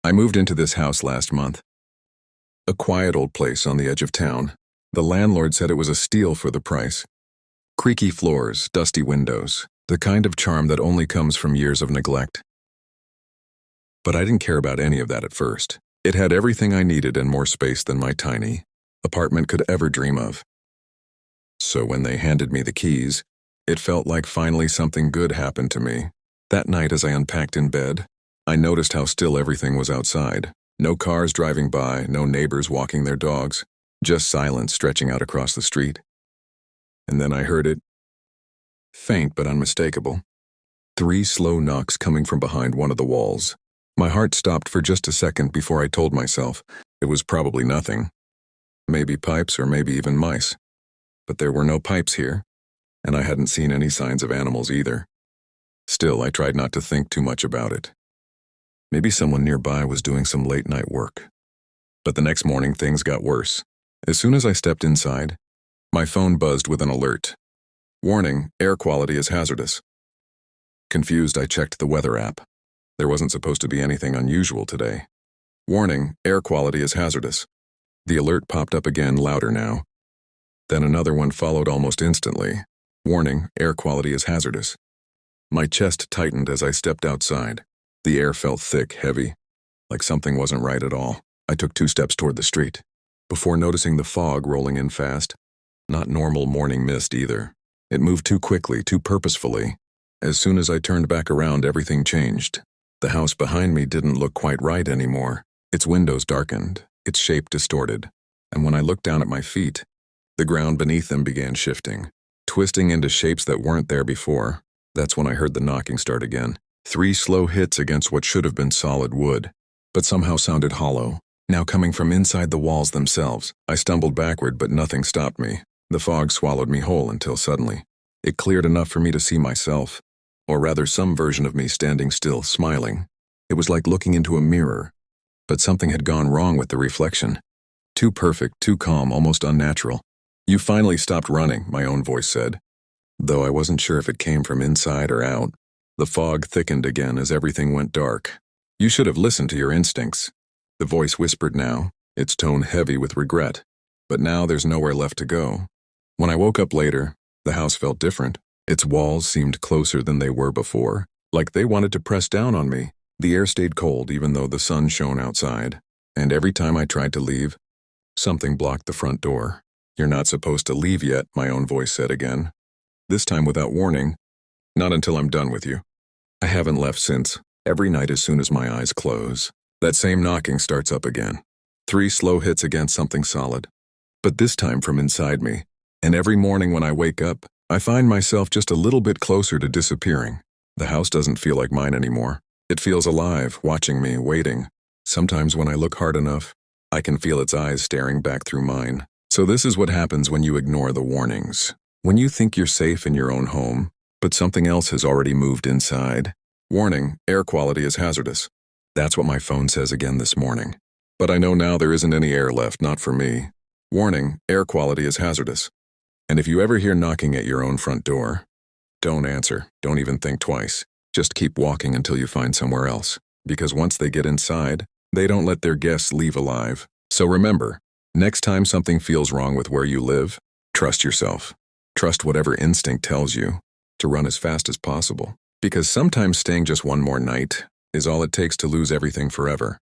I moved into this house last month. A quiet old place on the edge of town. The landlord said it was a steal for the price. Creaky floors, dusty windows, the kind of charm that only comes from years of neglect. But I didn't care about any of that at first. It had everything I needed and more space than my tiny apartment could ever dream of. So when they handed me the keys, it felt like finally something good happened to me. That night as I unpacked in bed, I noticed how still everything was outside. No cars driving by, no neighbors walking their dogs, just silence stretching out across the street. And then I heard it, faint but unmistakable. 3 slow knocks coming from behind one of the walls. My heart stopped for just a second before I told myself it was probably nothing. Maybe pipes or maybe even mice. But there were no pipes here, and I hadn't seen any signs of animals either. Still, I tried not to think too much about it. Maybe someone nearby was doing some late-night work. But the next morning, things got worse. As soon as I stepped inside, my phone buzzed with an alert. Warning, air quality is hazardous. Confused, I checked the weather app. There wasn't supposed to be anything unusual today. Warning, air quality is hazardous. The alert popped up again, louder now. Then another one followed almost instantly. Warning, air quality is hazardous. My chest tightened as I stepped outside. The air felt thick, heavy, like something wasn't right at all. I took 2 steps toward the street, before noticing the fog rolling in fast. Not normal morning mist either. It moved too quickly, too purposefully. As soon as I turned back around, everything changed. The house behind me didn't look quite right anymore. Its windows darkened, its shape distorted, and when I looked down at my feet, the ground beneath them began shifting, twisting into shapes that weren't there before. That's when I heard the knocking start again. 3 slow hits against what should have been solid wood, but somehow sounded hollow, now coming from inside the walls themselves. I stumbled backward, but nothing stopped me. The fog swallowed me whole until suddenly, it cleared enough for me to see myself, or rather some version of me standing still, smiling. It was like looking into a mirror, but something had gone wrong with the reflection. Too perfect, too calm, almost unnatural. You finally stopped running, my own voice said, though I wasn't sure if it came from inside or out. The fog thickened again as everything went dark. You should have listened to your instincts. The voice whispered now, its tone heavy with regret. But now there's nowhere left to go. When I woke up later, the house felt different. Its walls seemed closer than they were before, like they wanted to press down on me. The air stayed cold even though the sun shone outside. And every time I tried to leave, something blocked the front door. You're not supposed to leave yet, my own voice said again. This time without warning, not until I'm done with you. I haven't left since. Every night as soon as my eyes close, that same knocking starts up again. 3 slow hits against something solid. But this time from inside me. And every morning when I wake up, I find myself just a little bit closer to disappearing. The house doesn't feel like mine anymore. It feels alive, watching me, waiting. Sometimes when I look hard enough, I can feel its eyes staring back through mine. So this is what happens when you ignore the warnings. When you think you're safe in your own home, but something else has already moved inside. Warning, air quality is hazardous. That's what my phone says again this morning. But I know now there isn't any air left, not for me. Warning, air quality is hazardous. And if you ever hear knocking at your own front door, don't answer, don't even think twice. Just keep walking until you find somewhere else. Because once they get inside, they don't let their guests leave alive. So remember, next time something feels wrong with where you live, trust yourself. Trust whatever instinct tells you to run as fast as possible. Because sometimes staying just one more night is all it takes to lose everything forever.